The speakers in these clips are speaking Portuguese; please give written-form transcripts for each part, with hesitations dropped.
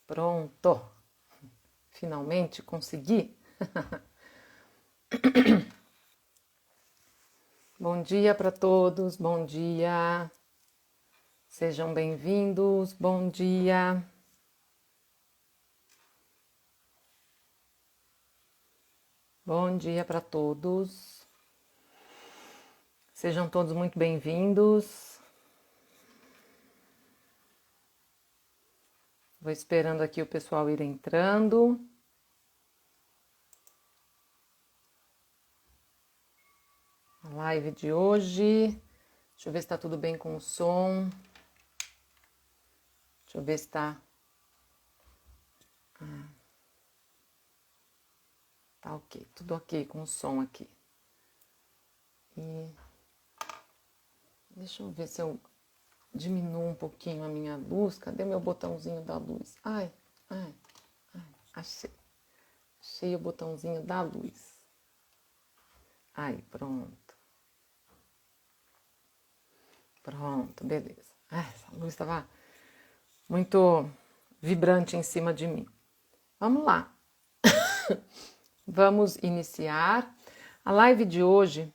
Pronto! Finalmente consegui! Bom dia para todos, bom dia! Sejam bem-vindos, bom dia! Bom dia para todos! Sejam todos muito bem-vindos. Vou esperando aqui o pessoal ir entrando. A live de hoje. Deixa eu ver se está tudo bem com o som. Deixa eu ver se está. Tá ok, tudo ok com o som aqui. E deixa eu ver se eu diminuo um pouquinho a minha luz. Cadê meu botãozinho da luz? Ai, achei. Achei o botãozinho da luz. Aí, pronto. Pronto, beleza. Essa luz estava muito vibrante em cima de mim. Vamos lá. Vamos iniciar. A live de hoje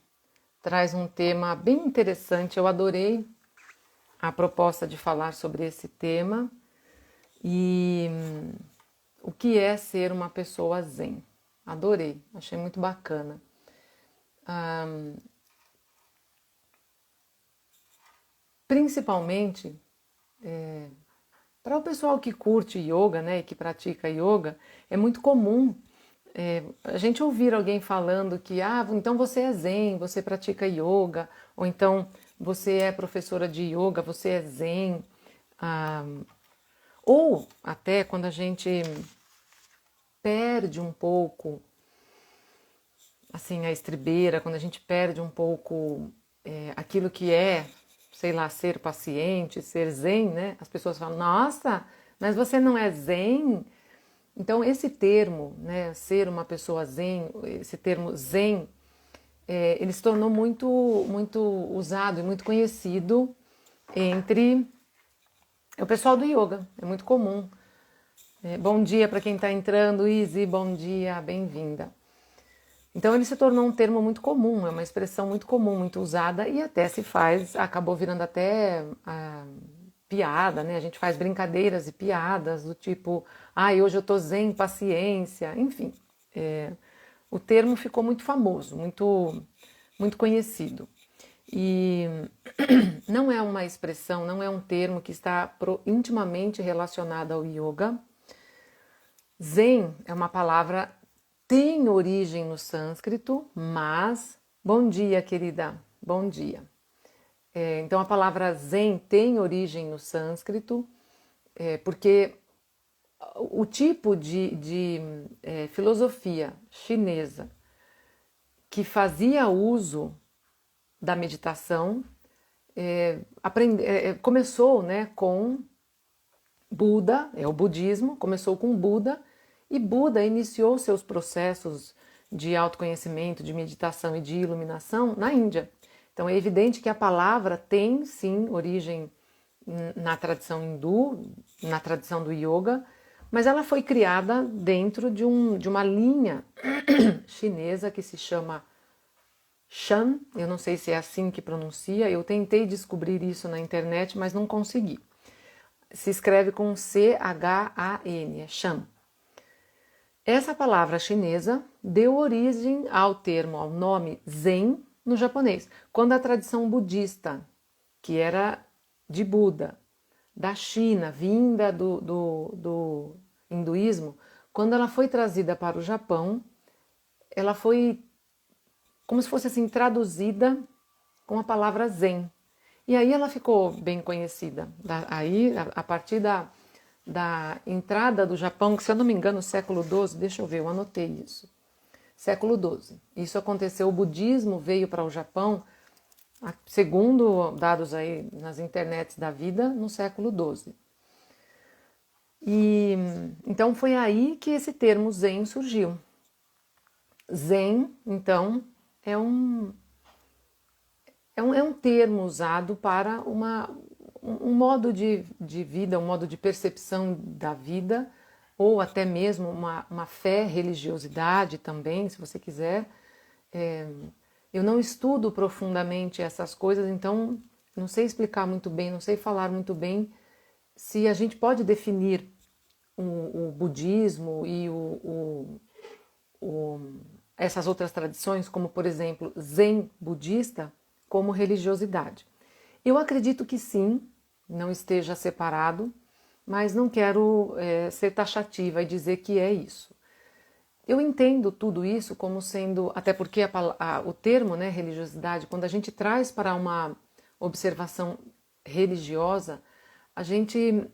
traz um tema bem interessante. Eu adorei a proposta de falar sobre esse tema e o que é ser uma pessoa zen. Adorei, achei muito bacana. Principalmente para o pessoal que curte yoga, né, e que pratica yoga, é muito comum a gente ouvir alguém falando que, então você é zen, você pratica yoga, ou então você é professora de yoga, você é zen, ou até quando a gente perde um pouco, assim, a estribeira, quando a gente perde um pouco aquilo que é, sei lá, ser paciente, ser zen, né? As pessoas falam, nossa, mas você não é zen? Então, esse termo, né, ser uma pessoa zen, esse termo zen, ele se tornou muito usado e muito conhecido entre o pessoal do yoga. É muito comum. Bom dia para quem está entrando, Izzy, bom dia, bem-vinda. Então, ele se tornou um termo muito comum, é uma expressão muito comum, muito usada e até se faz, acabou virando até piada, né? A gente faz brincadeiras e piadas do tipo, hoje eu tô zen, paciência, enfim. O termo ficou muito famoso, muito conhecido. E não é uma expressão, não é um termo que está intimamente relacionado ao yoga. Zen é uma palavra, tem origem no sânscrito, mas... Bom dia, querida, bom dia. Então a palavra Zen tem origem no sânscrito, porque o tipo de filosofia chinesa que fazia uso da meditação começou, né, com Buda, o budismo, começou com Buda, e Buda iniciou seus processos de autoconhecimento, de meditação e de iluminação na Índia. Então é evidente que a palavra tem sim origem na tradição hindu, na tradição do yoga, mas ela foi criada dentro de uma linha chinesa que se chama Shan, eu não sei se é assim que pronuncia, eu tentei descobrir isso na internet, mas não consegui. Se escreve com C-H-A-N, é Shan. Essa palavra chinesa deu origem ao termo, ao nome Zen no japonês, quando a tradição budista, que era de Buda, da China, vinda do hinduísmo, quando ela foi trazida para o Japão, ela foi como se fosse assim traduzida com a palavra Zen. E aí ela ficou bem conhecida. Aí, a partir da entrada do Japão, que se eu não me engano, século XII, deixa eu ver, eu anotei isso. Século XII. Isso aconteceu, o budismo veio para o Japão, segundo dados aí nas internets da vida, no século XII. E então foi aí que esse termo Zen surgiu. Zen, então, é um termo usado para um modo de vida, um modo de percepção da vida ou até mesmo uma fé, religiosidade também, se você quiser. Eu não estudo profundamente essas coisas, então não sei explicar muito bem, não sei falar muito bem se a gente pode definir o budismo e essas outras tradições, como por exemplo Zen budista, como religiosidade. Eu acredito que sim, não esteja separado, mas não quero ser taxativa e dizer que é isso. Eu entendo tudo isso como sendo, até porque o termo, né, religiosidade, quando a gente traz para uma observação religiosa, a gente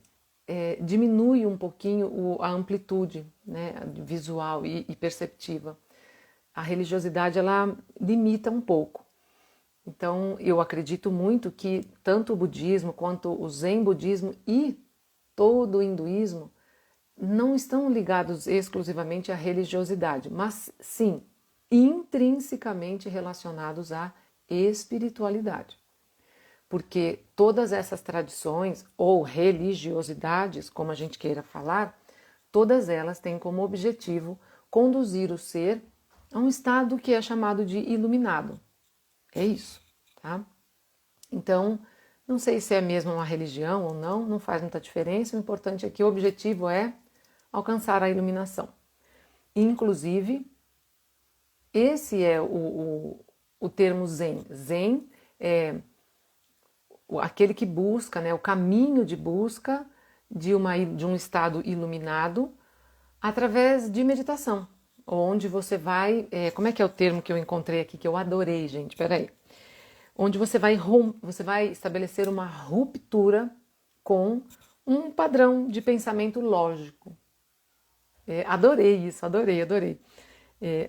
diminui um pouquinho a amplitude, né, visual e perceptiva. A religiosidade, ela limita um pouco. Então, eu acredito muito que tanto o budismo quanto o Zen budismo e todo o hinduísmo não estão ligados exclusivamente à religiosidade, mas sim intrinsecamente relacionados à espiritualidade. Porque todas essas tradições ou religiosidades, como a gente queira falar, todas elas têm como objetivo conduzir o ser a um estado que é chamado de iluminado. É isso, tá? Então, não sei se é mesmo uma religião ou não, não faz muita diferença. O importante é que o objetivo é alcançar a iluminação. Inclusive, esse é o termo Zen. Zen é aquele que busca, né, o caminho de busca de um estado iluminado através de meditação, onde você vai... como é que é o termo que eu encontrei aqui, que eu adorei, gente? Peraí. Onde você vai estabelecer uma ruptura com um padrão de pensamento lógico. Adorei isso, adorei.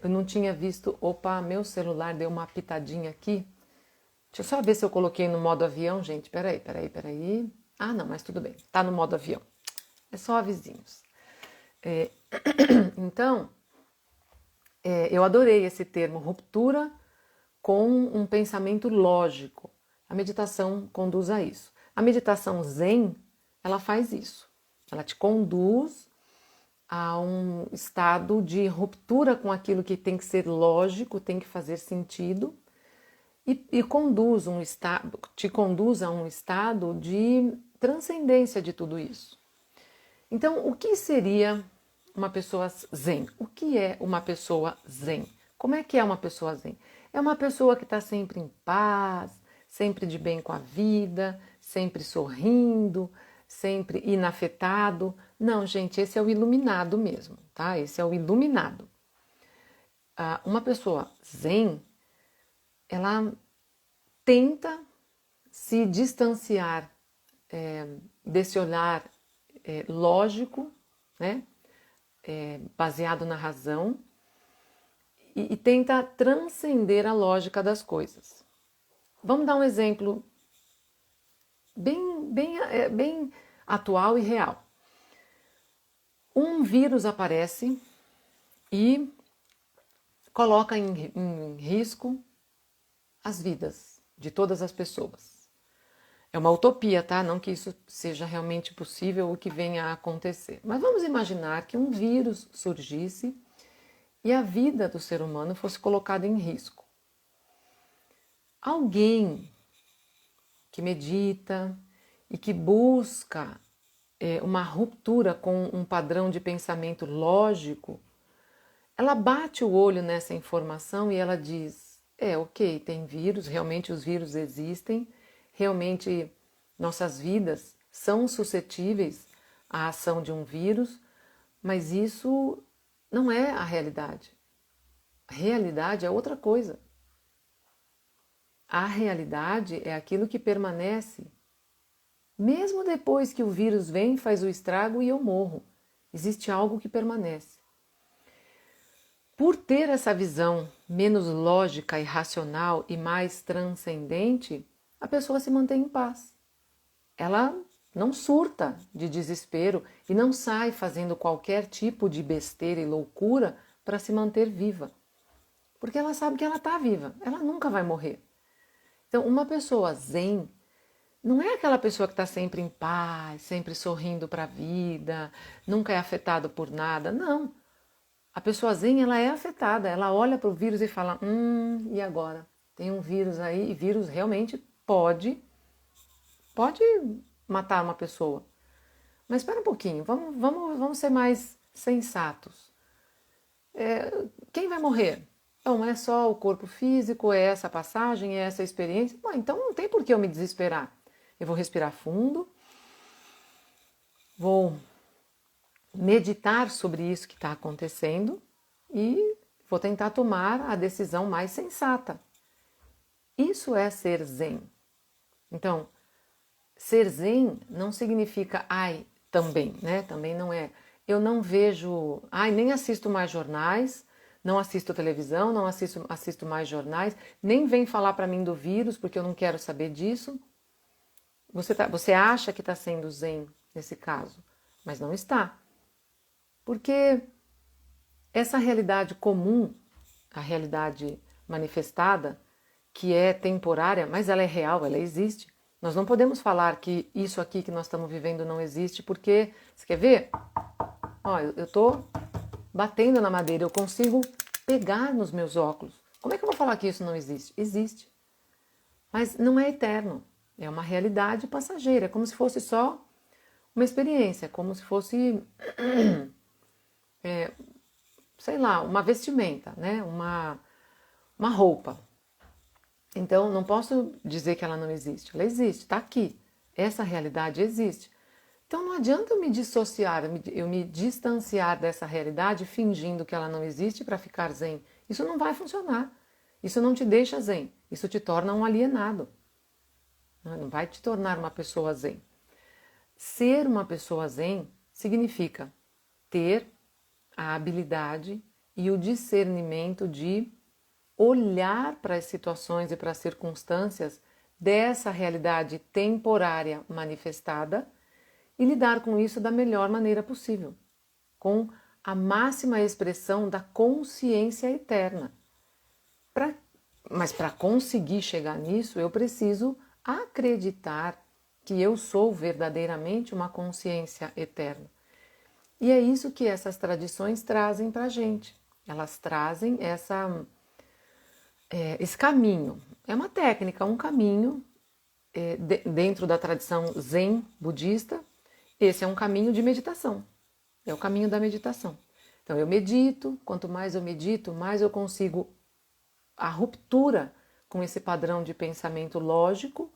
Eu não tinha visto... Opa, meu celular deu uma pitadinha aqui. Deixa eu só ver se eu coloquei no modo avião, gente. Peraí. Ah, não, mas tudo bem. Tá no modo avião. É só avisinhos. Então, eu adorei esse termo, ruptura com um pensamento lógico. A meditação conduz a isso. A meditação Zen, ela faz isso. Ela te conduz a um estado de ruptura com aquilo que tem que ser lógico, tem que fazer sentido, e te conduz a um estado de transcendência de tudo isso. Então, o que seria uma pessoa Zen? O que é uma pessoa Zen? Como é que é uma pessoa Zen? É uma pessoa que está sempre em paz, sempre de bem com a vida, sempre sorrindo, sempre inafetado. Não, gente, esse é o iluminado mesmo, tá? Esse é o iluminado. Uma pessoa Zen, ela tenta se distanciar desse olhar lógico, né? Baseado na razão, e tenta transcender a lógica das coisas. Vamos dar um exemplo bem atual e real. Um vírus aparece e coloca em risco as vidas de todas as pessoas. É uma utopia, tá? Não que isso seja realmente possível ou que venha a acontecer. Mas vamos imaginar que um vírus surgisse e a vida do ser humano fosse colocada em risco. Alguém que medita e que busca uma ruptura com um padrão de pensamento lógico, ela bate o olho nessa informação e ela diz: ok, tem vírus, realmente os vírus existem, realmente nossas vidas são suscetíveis à ação de um vírus, mas isso não é a realidade. A realidade é outra coisa. A realidade é aquilo que permanece. Mesmo depois que o vírus vem, faz o estrago e eu morro, existe algo que permanece. Por ter essa visão menos lógica e racional e mais transcendente, a pessoa se mantém em paz. Ela não surta de desespero e não sai fazendo qualquer tipo de besteira e loucura para se manter viva. Porque ela sabe que ela está viva, ela nunca vai morrer. Então, uma pessoa zen, não é aquela pessoa que está sempre em paz, sempre sorrindo para a vida, nunca é afetado por nada. Não. A pessoa zen, ela é afetada. Ela olha para o vírus e fala: e agora? Tem um vírus aí, e vírus realmente pode matar uma pessoa. Mas espera um pouquinho, vamos ser mais sensatos. Quem vai morrer? Não é só o corpo físico, é essa passagem, é essa experiência. Bom, então não tem por que eu me desesperar. Eu vou respirar fundo, vou meditar sobre isso que está acontecendo e vou tentar tomar a decisão mais sensata. Isso é ser zen. Então, ser zen não significa também, né? Também não é. Eu não vejo, nem assisto mais jornais, não assisto televisão, não assisto mais jornais, nem vem falar para mim do vírus, porque eu não quero saber disso. Você acha que está sendo zen nesse caso, mas não está. Porque essa realidade comum, a realidade manifestada, que é temporária, mas ela é real, ela existe. Nós não podemos falar que isso aqui que nós estamos vivendo não existe, porque, você quer ver? Eu estou batendo na madeira, eu consigo pegar nos meus óculos. Como é que eu vou falar que isso não existe? Existe. Mas não é eterno. É uma realidade passageira, é como se fosse só uma experiência, como se fosse, sei lá, uma vestimenta, né? Uma roupa. Então, não posso dizer que ela não existe. Ela existe, está aqui. Essa realidade existe. Então, não adianta eu me dissociar, eu me distanciar dessa realidade fingindo que ela não existe para ficar zen. Isso não vai funcionar. Isso não te deixa zen. Isso te torna um alienado. Não vai te tornar uma pessoa zen. Ser uma pessoa zen significa ter a habilidade e o discernimento de olhar para as situações e para as circunstâncias dessa realidade temporária manifestada e lidar com isso da melhor maneira possível, com a máxima expressão da consciência eterna. Mas para conseguir chegar nisso, eu preciso acreditar que eu sou verdadeiramente uma consciência eterna. E é isso que essas tradições trazem para a gente. Elas trazem esse caminho. É uma técnica, um caminho dentro da tradição Zen budista. Esse é um caminho de meditação. É o caminho da meditação. Então eu medito, quanto mais eu medito, mais eu consigo a ruptura com esse padrão de pensamento lógico.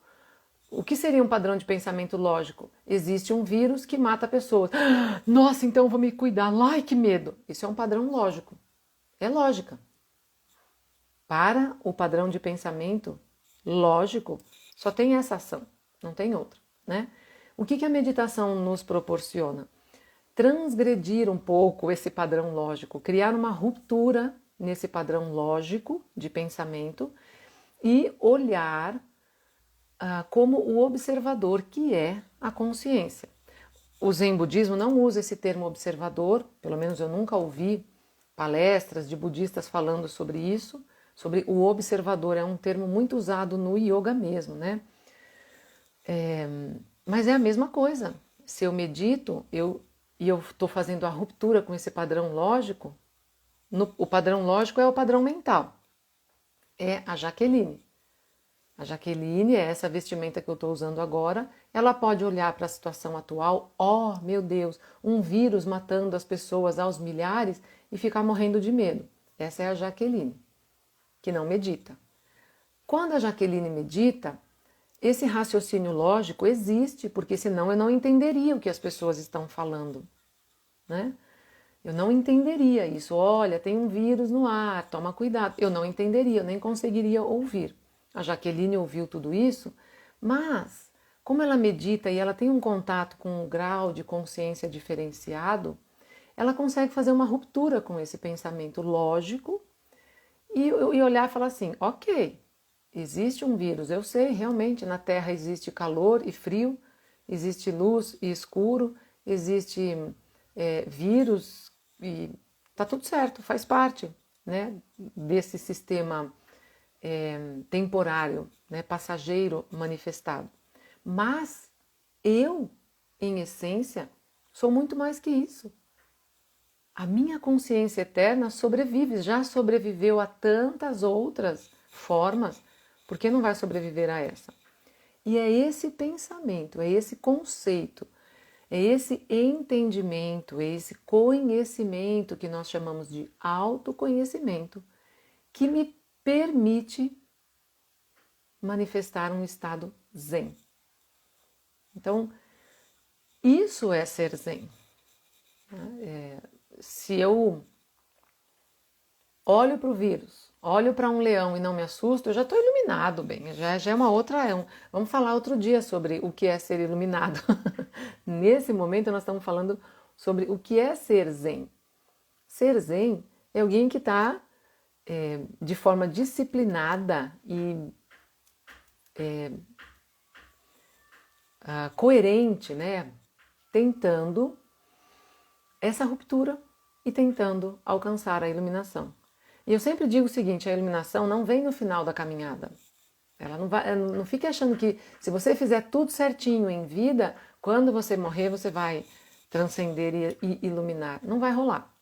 O que seria um padrão de pensamento lógico? Existe um vírus que mata pessoas. Nossa, então eu vou me cuidar. Ai, que medo! Isso é um padrão lógico. É lógica. Para o padrão de pensamento lógico, só tem essa ação, não tem outra, né? O que a meditação nos proporciona? Transgredir um pouco esse padrão lógico, criar uma ruptura nesse padrão lógico de pensamento e olhar como o observador que é a consciência. O Zen budismo não usa esse termo observador, pelo menos eu nunca ouvi palestras de budistas falando sobre isso, sobre o observador, é um termo muito usado no yoga mesmo, né? Mas é a mesma coisa. Se eu medito e eu estou fazendo a ruptura com esse padrão lógico, o padrão lógico é o padrão mental, é a Jaqueline. A Jaqueline é essa vestimenta que eu estou usando agora. Ela pode olhar para a situação atual, meu Deus, um vírus matando as pessoas aos milhares e ficar morrendo de medo. Essa é a Jaqueline, que não medita. Quando a Jaqueline medita, esse raciocínio lógico existe, porque senão eu não entenderia o que as pessoas estão falando, né? Eu não entenderia isso. Olha, tem um vírus no ar, toma cuidado. Eu não entenderia, eu nem conseguiria ouvir. A Jaqueline ouviu tudo isso, mas como ela medita e ela tem um contato com um grau de consciência diferenciado, ela consegue fazer uma ruptura com esse pensamento lógico e olhar e falar assim, ok, existe um vírus, eu sei, realmente na Terra existe calor e frio, existe luz e escuro, existe vírus e tá tudo certo, faz parte, né, desse sistema temporário, né, passageiro manifestado. Mas eu, em essência, sou muito mais que isso. A minha consciência eterna sobrevive, já sobreviveu a tantas outras formas, por que não vai sobreviver a essa? E é esse pensamento, é esse conceito, é esse entendimento, é esse conhecimento que nós chamamos de autoconhecimento que me permite manifestar um estado zen. Então, isso é ser zen. Se eu olho para o vírus, olho para um leão e não me assusto, eu já estou iluminado, bem, já é uma outra. Vamos falar outro dia sobre o que é ser iluminado. Nesse momento nós estamos falando sobre o que é ser zen. Ser zen é alguém que está de forma disciplinada e coerente, né? Tentando essa ruptura e tentando alcançar a iluminação. E eu sempre digo o seguinte, a iluminação não vem no final da caminhada. Ela não fique achando que se você fizer tudo certinho em vida, quando você morrer você vai transcender e iluminar. Não vai rolar.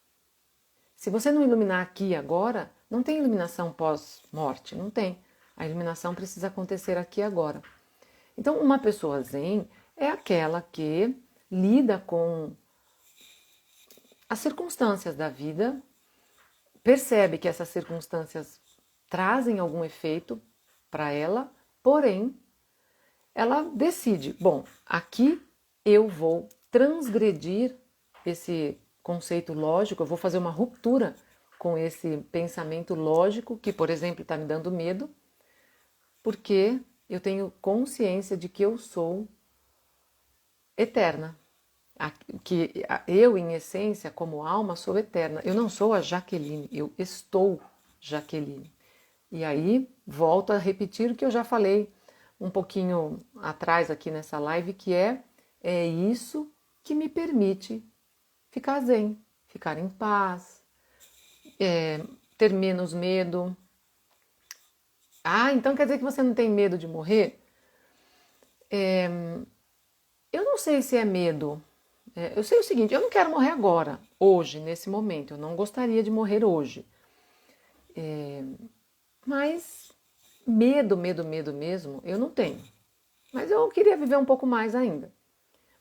Se você não iluminar aqui e agora, não tem iluminação pós-morte, não tem. A iluminação precisa acontecer aqui e agora. Então, uma pessoa zen é aquela que lida com as circunstâncias da vida, percebe que essas circunstâncias trazem algum efeito para ela, porém, ela decide, bom, aqui eu vou transgredir esse conceito lógico, eu vou fazer uma ruptura com esse pensamento lógico que, por exemplo, está me dando medo, porque eu tenho consciência de que eu sou eterna. Que eu, em essência, como alma, sou eterna. Eu não sou a Jaqueline, eu estou Jaqueline. E aí, volto a repetir o que eu já falei um pouquinho atrás aqui nessa live, que é isso que me permite ficar zen, ficar em paz, ter menos medo. Ah, então quer dizer que você não tem medo de morrer? Eu não sei se é medo. Eu sei o seguinte, eu não quero morrer agora, hoje, nesse momento. Eu não gostaria de morrer hoje. Mas medo mesmo, eu não tenho. Mas eu queria viver um pouco mais ainda.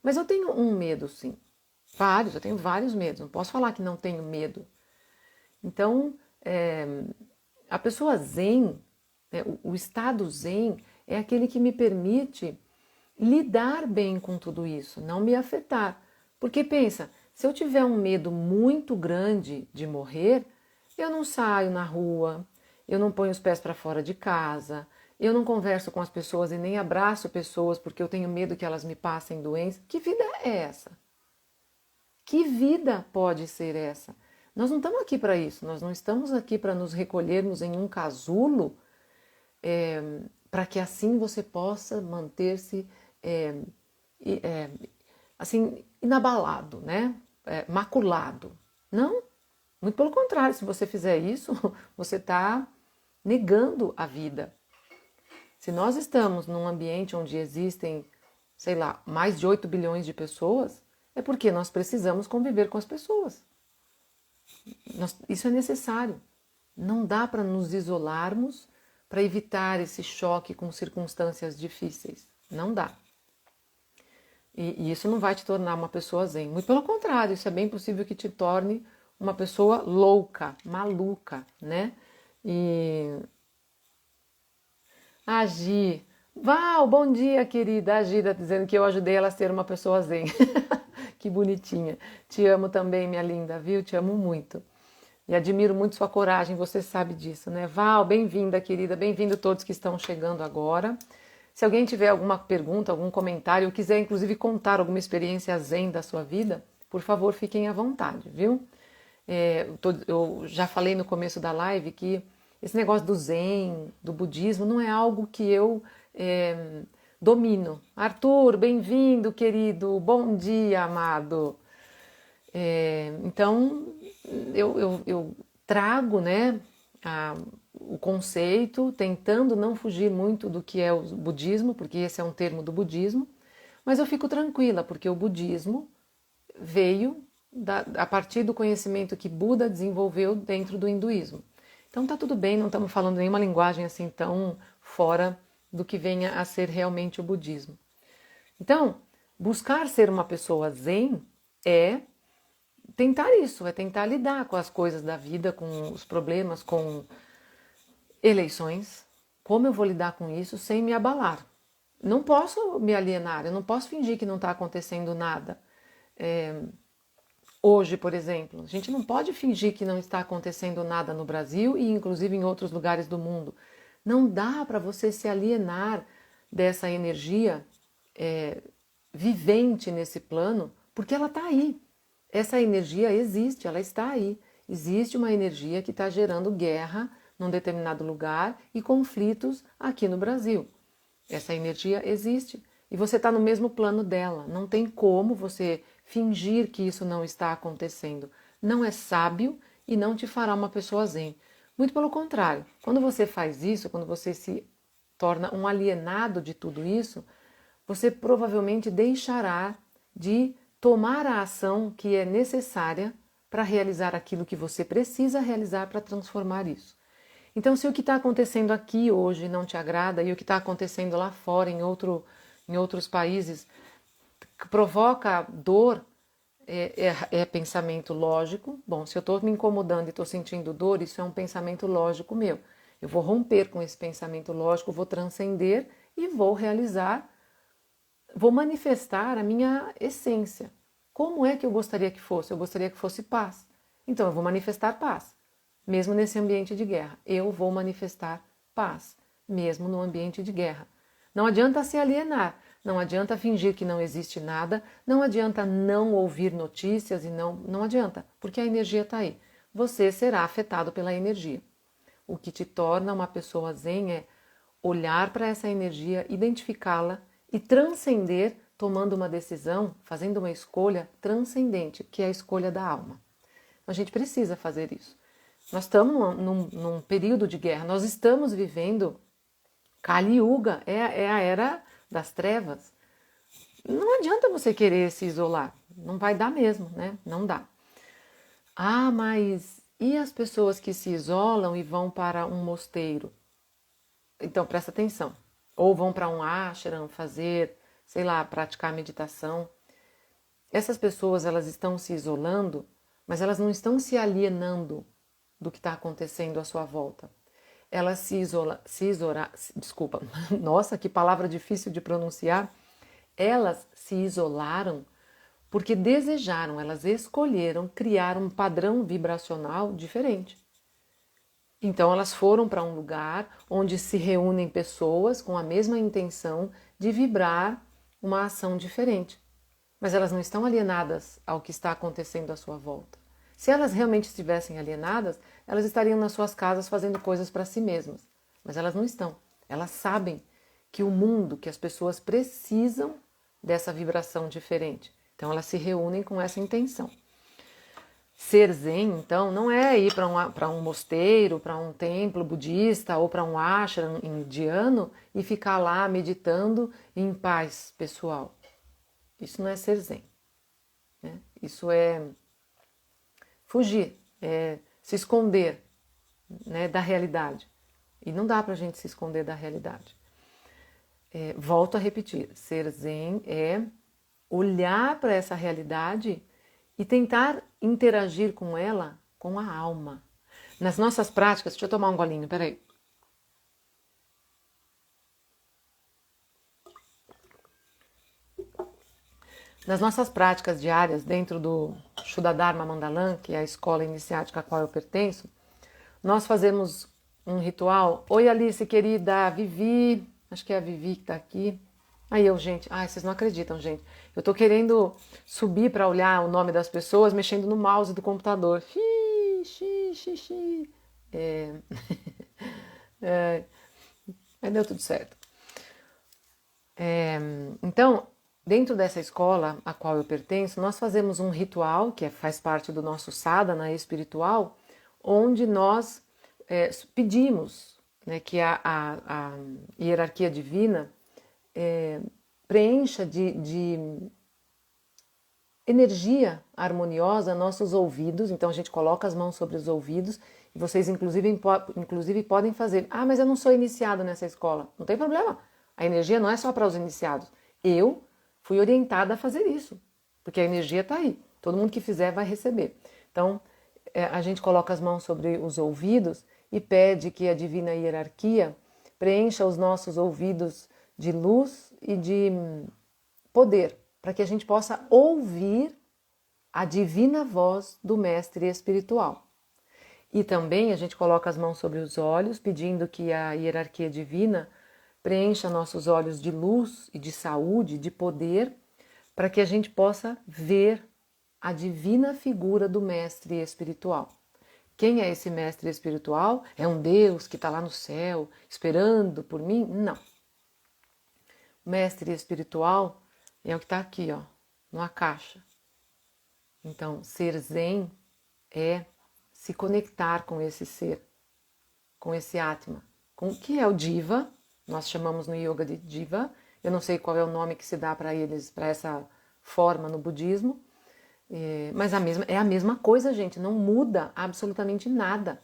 Mas eu tenho um medo, sim. Vários, eu tenho vários medos. Não posso falar que não tenho medo. Então, a pessoa zen, o estado zen, é aquele que me permite lidar bem com tudo isso, não me afetar. Porque pensa, se eu tiver um medo muito grande de morrer, eu não saio na rua, eu não ponho os pés para fora de casa, eu não converso com as pessoas e nem abraço pessoas porque eu tenho medo que elas me passem doença. Que vida é essa? Que vida pode ser essa? Nós não estamos aqui para isso, nós não estamos aqui para nos recolhermos em um casulo para que assim você possa manter-se assim, inabalado, né? Maculado. Não, muito pelo contrário, se você fizer isso, você está negando a vida. Se nós estamos num ambiente onde existem, sei lá, mais de 8 bilhões de pessoas, é porque nós precisamos conviver com as pessoas. Isso é necessário. Não dá para nos isolarmos para evitar esse choque com circunstâncias difíceis. Não dá. E isso não vai te tornar uma pessoa zen. Muito pelo contrário, isso é bem possível que te torne uma pessoa louca, maluca, né? A Gi. Val, bom dia, querida. A Gi está dizendo que eu ajudei ela a ser uma pessoa zen. Que bonitinha. Te amo também, minha linda, viu? Te amo muito. E admiro muito sua coragem, você sabe disso, né? Val, bem-vinda, querida. Bem-vindo todos que estão chegando agora. Se alguém tiver alguma pergunta, algum comentário, ou quiser inclusive contar alguma experiência zen da sua vida, por favor, fiquem à vontade, viu? Eu já falei no começo da live que esse negócio do zen, do budismo, não é algo que eu domino. Arthur, bem-vindo, querido. Bom dia, amado. Então, eu trago, né, o conceito, tentando não fugir muito do que é o budismo, porque esse é um termo do budismo, mas eu fico tranquila, porque o budismo veio a partir do conhecimento que Buda desenvolveu dentro do hinduísmo. Então tá tudo bem, não estamos falando nenhuma linguagem assim tão fora do que venha a ser realmente o budismo. Então, buscar ser uma pessoa zen é tentar isso, é tentar lidar com as coisas da vida, com os problemas, com eleições. Como eu vou lidar com isso sem me abalar? Não posso me alienar, eu não posso fingir que não está acontecendo nada. Hoje, por exemplo, a gente não pode fingir que não está acontecendo nada no Brasil e inclusive em outros lugares do mundo. Não dá para você se alienar dessa energia vivente nesse plano, porque ela está aí. Essa energia existe, ela está aí. Existe uma energia que está gerando guerra num determinado lugar e conflitos aqui no Brasil. Essa energia existe e você está no mesmo plano dela. Não tem como você fingir que isso não está acontecendo. Não é sábio e não te fará uma pessoa zen. Muito pelo contrário, quando você faz isso, quando você se torna um alienado de tudo isso, você provavelmente deixará de tomar a ação que é necessária para realizar aquilo que você precisa realizar para transformar isso. Então, se o que está acontecendo aqui hoje não te agrada e o que está acontecendo lá fora, em outros países, provoca dor, é pensamento lógico. Bom, se eu estou me incomodando e estou sentindo dor, isso é um pensamento lógico meu. Eu vou romper com esse pensamento lógico, vou transcender e vou realizar, vou manifestar a minha essência. Como é que eu gostaria que fosse? Eu gostaria que fosse paz. Então, eu vou manifestar paz. Mesmo nesse ambiente de guerra, eu vou manifestar paz, mesmo no ambiente de guerra. Não adianta se alienar, não adianta fingir que não existe nada, não adianta não ouvir notícias e não adianta, porque a energia está aí. Você será afetado pela energia. O que te torna uma pessoa zen é olhar para essa energia, identificá-la e transcender, tomando uma decisão, fazendo uma escolha transcendente, que é a escolha da alma. A gente precisa fazer isso. Nós estamos num período de guerra, nós estamos vivendo Kali Yuga, é a era das trevas. Não adianta você querer se isolar, não vai dar mesmo, né? Não dá. Ah, mas e as pessoas que se isolam e vão para um mosteiro? Então presta atenção. Ou vão para um ashram fazer, sei lá, praticar meditação. Essas pessoas, elas estão se isolando, mas elas não estão se alienando do que está acontecendo à sua volta. Elas desculpa, nossa, que palavra difícil de pronunciar. Elas se isolaram porque desejaram, elas escolheram criar um padrão vibracional diferente. Então elas foram para um lugar onde se reúnem pessoas com a mesma intenção de vibrar uma ação diferente. Mas elas não estão alienadas ao que está acontecendo à sua volta. Se elas realmente estivessem alienadas, elas estariam nas suas casas fazendo coisas para si mesmas. Mas elas não estão. Elas sabem que o mundo, que as pessoas precisam dessa vibração diferente. Então elas se reúnem com essa intenção. Ser zen, então, não é ir para um mosteiro, para um templo budista ou para um ashram indiano e ficar lá meditando em paz pessoal. Isso não é ser zen. Né? Isso é fugir, é se esconder, né, da realidade. E não dá para a gente se esconder da realidade. Volto a repetir, ser zen é olhar para essa realidade e tentar interagir com ela com a alma. Nas nossas práticas, deixa eu tomar um golinho, peraí. Nas nossas práticas diárias, dentro do Shuddha-dharma Mandalam, que é a escola iniciática a qual eu pertenço, nós fazemos um ritual. Oi, Alice, querida, Vivi, acho que é a Vivi que está aqui. Aí eu, gente, vocês não acreditam, gente. Eu tô querendo subir para olhar o nome das pessoas, mexendo no mouse do computador. É... Mas deu tudo certo. Então, dentro dessa escola a qual eu pertenço, nós fazemos um ritual, que faz parte do nosso sadhana espiritual, onde nós pedimos, né, que a hierarquia divina preencha de energia harmoniosa nossos ouvidos. Então a gente coloca as mãos sobre os ouvidos e vocês inclusive podem fazer. Ah, mas eu não sou iniciado nessa escola. Não tem problema. A energia não é só para os iniciados. Eu fui orientada a fazer isso, porque a energia está aí. Todo mundo que fizer vai receber. Então a gente coloca as mãos sobre os ouvidos e pede que a divina hierarquia preencha os nossos ouvidos de luz e de poder, para que a gente possa ouvir a divina voz do mestre espiritual. E também a gente coloca as mãos sobre os olhos, pedindo que a hierarquia divina preencha nossos olhos de luz e de saúde, de poder, para que a gente possa ver a divina figura do mestre espiritual. Quem é esse mestre espiritual? É um Deus que está lá no céu, esperando por mim? Não. O mestre espiritual é o que está aqui, ó, numa caixa. Então, ser zen é se conectar com esse ser, com esse Atma, com o que é o Diva. Nós chamamos no yoga de Diva. Eu não sei qual é o nome que se dá para eles, para essa forma no budismo, mas é a mesma coisa, gente. Não muda absolutamente nada.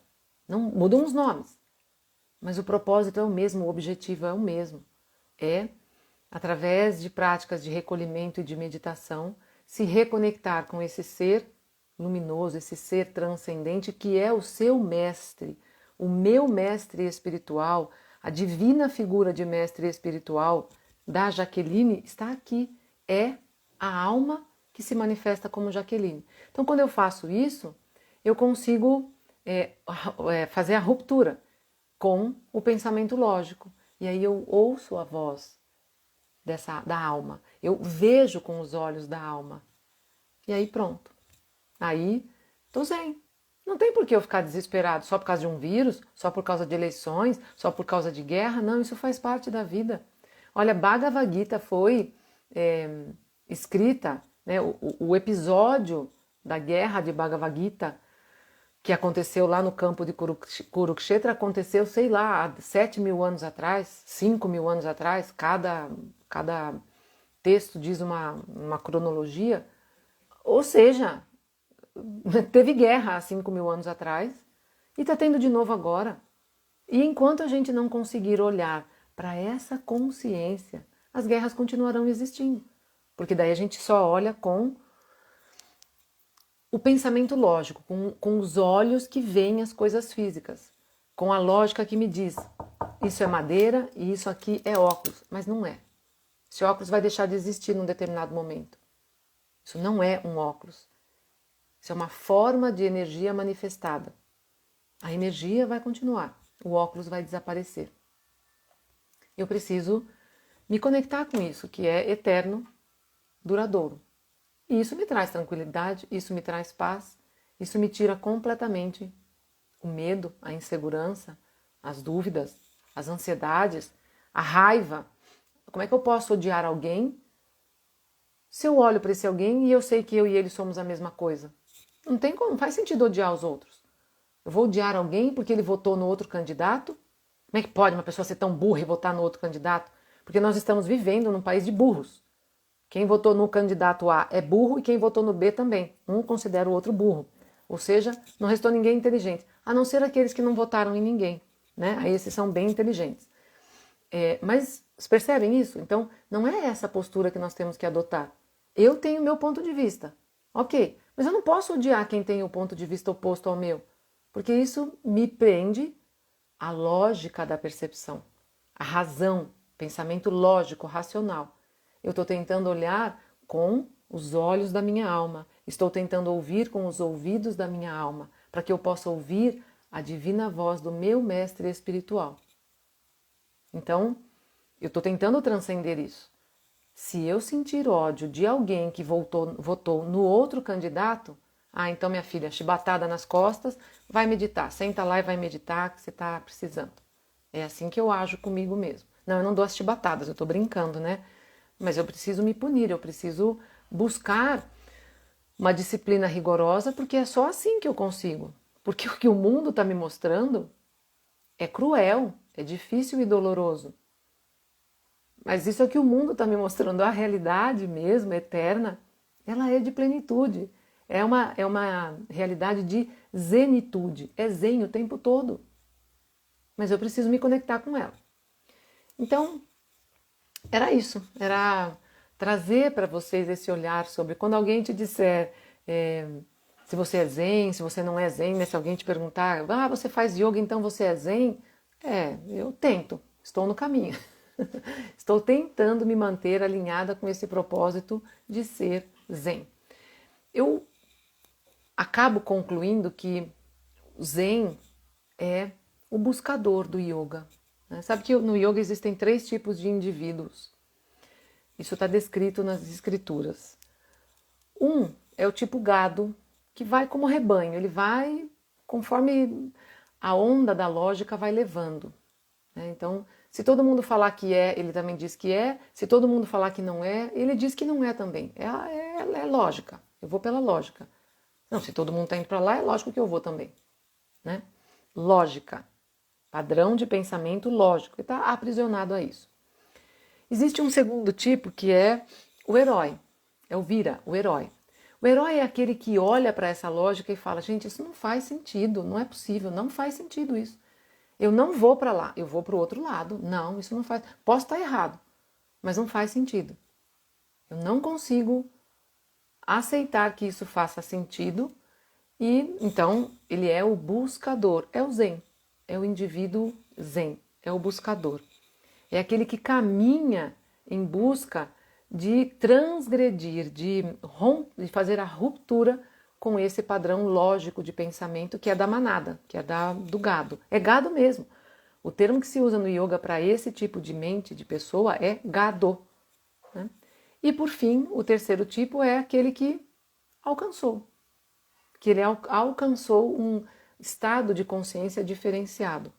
Não mudam os nomes, mas o propósito é o mesmo, o objetivo é o mesmo. É, através de práticas de recolhimento e de meditação, se reconectar com esse ser luminoso, esse ser transcendente que é o seu mestre, o meu mestre espiritual, a divina figura de mestre espiritual da Jaqueline está aqui, é a alma que se manifesta como Jaqueline. Então, quando eu faço isso, eu consigo fazer a ruptura com o pensamento lógico. E aí eu ouço a voz da alma, eu vejo com os olhos da alma. E aí pronto. Aí tô zen. Não tem por que eu ficar desesperado só por causa de um vírus, só por causa de eleições, só por causa de guerra. Não, isso faz parte da vida. Olha, Bhagavad Gita foi escrita, né, o episódio da guerra de Bhagavad Gita, que aconteceu lá no campo de Kurukshetra, aconteceu, sei lá, há 7.000 anos atrás, 5.000 anos atrás, cada texto diz uma cronologia. Ou seja, teve guerra há 5.000 anos atrás e está tendo de novo agora. E enquanto a gente não conseguir olhar para essa consciência, as guerras continuarão existindo. Porque daí a gente só olha com o pensamento lógico, com os olhos que veem as coisas físicas, com a lógica que me diz, isso é madeira e isso aqui é óculos, mas não é. Esse óculos vai deixar de existir num determinado momento. Isso não é um óculos. Isso é uma forma de energia manifestada. A energia vai continuar, o óculos vai desaparecer. Eu preciso me conectar com isso, que é eterno, duradouro. E isso me traz tranquilidade, isso me traz paz, isso me tira completamente o medo, a insegurança, as dúvidas, as ansiedades, a raiva. Como é que eu posso odiar alguém se eu olho para esse alguém e eu sei que eu e ele somos a mesma coisa? Não tem como, não faz sentido odiar os outros. Eu vou odiar alguém porque ele votou no outro candidato? Como é que pode uma pessoa ser tão burra e votar no outro candidato? Porque nós estamos vivendo num país de burros. Quem votou no candidato A é burro e quem votou no B também. Um considera o outro burro. Ou seja, não restou ninguém inteligente, a não ser aqueles que não votaram em ninguém, né? Aí esses são bem inteligentes. Mas vocês percebem isso? Então, não é essa postura que nós temos que adotar. Eu tenho meu ponto de vista, ok, mas eu não posso odiar quem tem o ponto de vista oposto ao meu, porque isso me prende à lógica da percepção, à razão, pensamento lógico, racional. Eu estou tentando olhar com os olhos da minha alma, estou tentando ouvir com os ouvidos da minha alma, para que eu possa ouvir a divina voz do meu mestre espiritual. Então, eu estou tentando transcender isso. Se eu sentir ódio de alguém que votou no outro candidato, então minha filha, chibatada nas costas, vai meditar, senta lá e vai meditar que você está precisando. É assim que eu ajo comigo mesmo. Não, eu não dou as chibatadas, eu estou brincando, né? Mas eu preciso me punir, eu preciso buscar uma disciplina rigorosa, porque é só assim que eu consigo. Porque o que o mundo está me mostrando É cruel, é difícil e doloroso. Mas isso é que o mundo está me mostrando, a realidade mesmo, eterna, ela é de plenitude. É uma realidade de zenitude. É zen o tempo todo. Mas eu preciso me conectar com ela. Então, era isso. Era trazer para vocês esse olhar sobre quando alguém te disser se você é zen, se você não é zen, né? Se alguém te perguntar, você faz yoga, então você é zen? Eu tento, estou no caminho. Estou tentando me manter alinhada com esse propósito de ser zen. Eu acabo concluindo que o zen é o buscador do yoga. Né? Sabe que no yoga existem 3 tipos de indivíduos. Isso está descrito nas escrituras. Um é o tipo gado, que vai como rebanho, ele vai conforme a onda da lógica vai levando. Né? Então, se todo mundo falar que é, ele também diz que é. Se todo mundo falar que não é, ele diz que não é também. É lógica. Eu vou pela lógica. Não, se todo mundo está indo para lá, é lógico que eu vou também. Né? Lógica. Padrão de pensamento lógico. E está aprisionado a isso. Existe um segundo tipo que é o herói. É o vira, o herói. O herói é aquele que olha para essa lógica e fala: gente, isso não faz sentido, não é possível, não faz sentido isso. Eu não vou para lá, eu vou para o outro lado. Não, isso não faz. Posso estar errado, mas não faz sentido. Eu não consigo aceitar que isso faça sentido e então ele é o buscador, é o zen, é o indivíduo zen, é o buscador. É aquele que caminha em busca de transgredir, de fazer a ruptura com esse padrão lógico de pensamento que é da manada, que é do gado. É gado mesmo. O termo que se usa no yoga para esse tipo de mente, de pessoa, é gado. Né? E por fim, o terceiro tipo é aquele que alcançou. Que ele alcançou um estado de consciência diferenciado.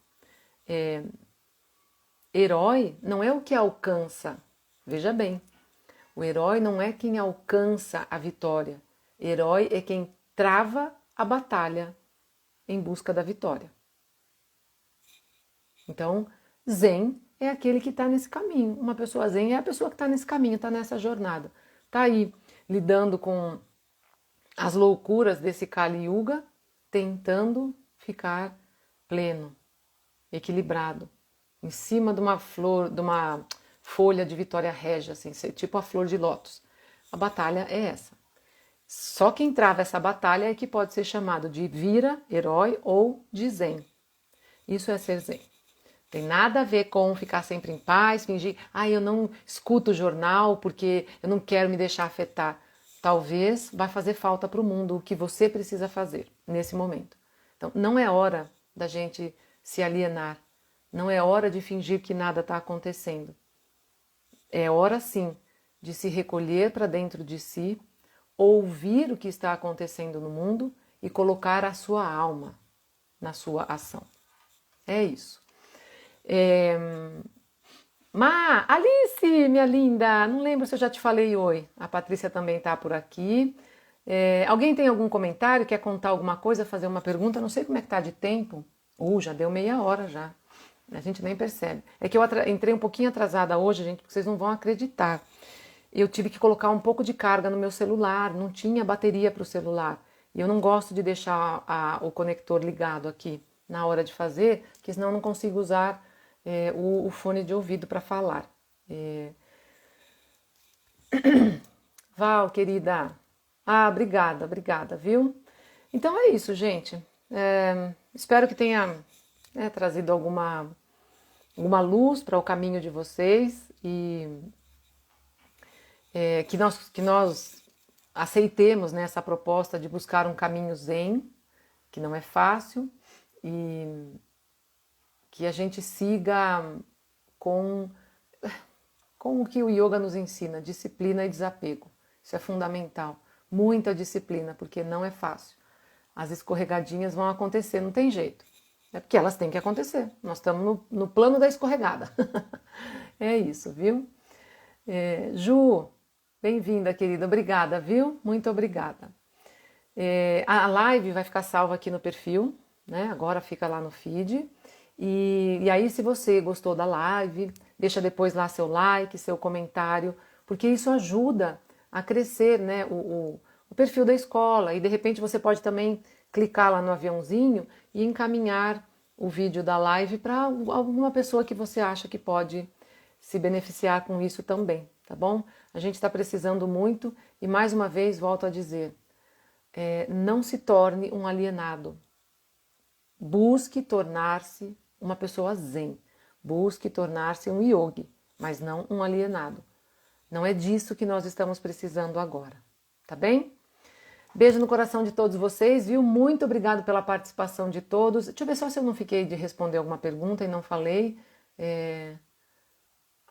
Herói não é o que alcança. Veja bem, o herói não é quem alcança a vitória. Herói é quem trava a batalha em busca da vitória. Então, zen é aquele que está nesse caminho. Uma pessoa zen é a pessoa que está nesse caminho, está nessa jornada. Está aí lidando com as loucuras desse Kali Yuga, tentando ficar pleno, equilibrado, em cima de uma flor, de uma folha de Vitória Régia, assim, tipo a flor de lótus. A batalha é essa. Só quem trava essa batalha é que pode ser chamado de vira, herói ou de zen. Isso é ser zen. Tem nada a ver com ficar sempre em paz, fingir, eu não escuto o jornal porque eu não quero me deixar afetar. Talvez vai fazer falta para o mundo o que você precisa fazer nesse momento. Então, não é hora da gente se alienar. Não é hora de fingir que nada está acontecendo. É hora, sim, de se recolher para dentro de si, ouvir o que está acontecendo no mundo e colocar a sua alma na sua ação. É isso. Alice, minha linda, não lembro se eu já te falei oi. A Patrícia também está por aqui. Alguém tem algum comentário, quer contar alguma coisa, fazer uma pergunta? Não sei como é que tá de tempo. Já deu meia hora já. A gente nem percebe. É que eu entrei um pouquinho atrasada hoje, gente, porque vocês não vão acreditar. Eu tive que colocar um pouco de carga no meu celular, não tinha bateria para o celular. E eu não gosto de deixar o conector ligado aqui na hora de fazer, porque senão eu não consigo usar o fone de ouvido para falar. Val, querida. Obrigada, viu? Então é isso, gente. Espero que tenha trazido alguma luz para o caminho de vocês e que nós aceitemos, né, essa proposta de buscar um caminho zen, que não é fácil, e que a gente siga com o que o yoga nos ensina, disciplina e desapego. Isso é fundamental. Muita disciplina, porque não é fácil. As escorregadinhas vão acontecer, não tem jeito. É porque elas têm que acontecer. Nós estamos no plano da escorregada. É isso, viu? Ju, bem-vinda, querida. Obrigada, viu? Muito obrigada. A live vai ficar salva aqui no perfil, né? Agora fica lá no feed. E aí, se você gostou da live, deixa depois lá seu like, seu comentário, porque isso ajuda a crescer, né, o perfil da escola. E de repente você pode também clicar lá no aviãozinho e encaminhar o vídeo da live para alguma pessoa que você acha que pode se beneficiar com isso também, tá bom? A gente está precisando muito e mais uma vez volto a dizer, não se torne um alienado. Busque tornar-se uma pessoa zen, busque tornar-se um yogi, mas não um alienado. Não é disso que nós estamos precisando agora, tá bem? Beijo no coração de todos vocês, viu? Muito obrigado pela participação de todos. Deixa eu ver só se eu não fiquei de responder alguma pergunta e não falei.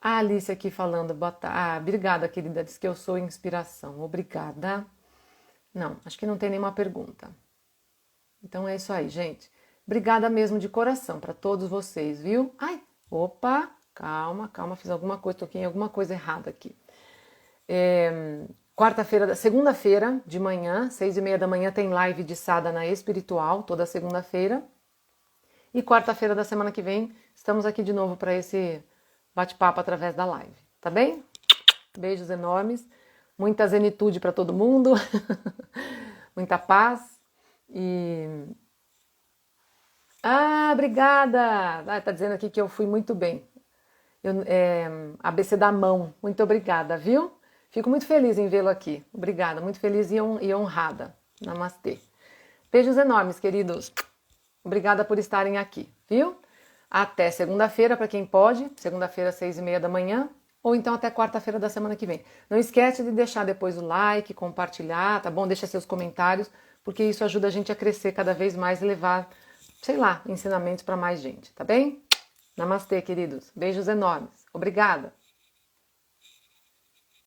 A Alice aqui falando, obrigada, querida, diz que eu sou inspiração. Obrigada. Não, acho que não tem nenhuma pergunta. Então é isso aí, gente. Obrigada mesmo de coração para todos vocês, viu? Ai, opa, calma, fiz alguma coisa, toquei em alguma coisa errada aqui. Segunda-feira de manhã, 6:30 da manhã, tem live de Sadhana Espiritual, toda segunda-feira. E quarta-feira da semana que vem, estamos aqui de novo para esse bate-papo através da live, tá bem? Beijos enormes, muita zenitude para todo mundo, muita paz e... obrigada! Tá dizendo aqui que eu fui muito bem. ABC da mão, muito obrigada, viu? Fico muito feliz em vê-lo aqui. Obrigada, muito feliz e honrada. Namastê. Beijos enormes, queridos. Obrigada por estarem aqui, viu? Até segunda-feira, para quem pode. Segunda-feira, 6:30 da manhã. Ou então até quarta-feira da semana que vem. Não esquece de deixar depois o like, compartilhar, tá bom? Deixa seus comentários, porque isso ajuda a gente a crescer cada vez mais e levar, sei lá, ensinamentos para mais gente, tá bem? Namastê, queridos. Beijos enormes. Obrigada.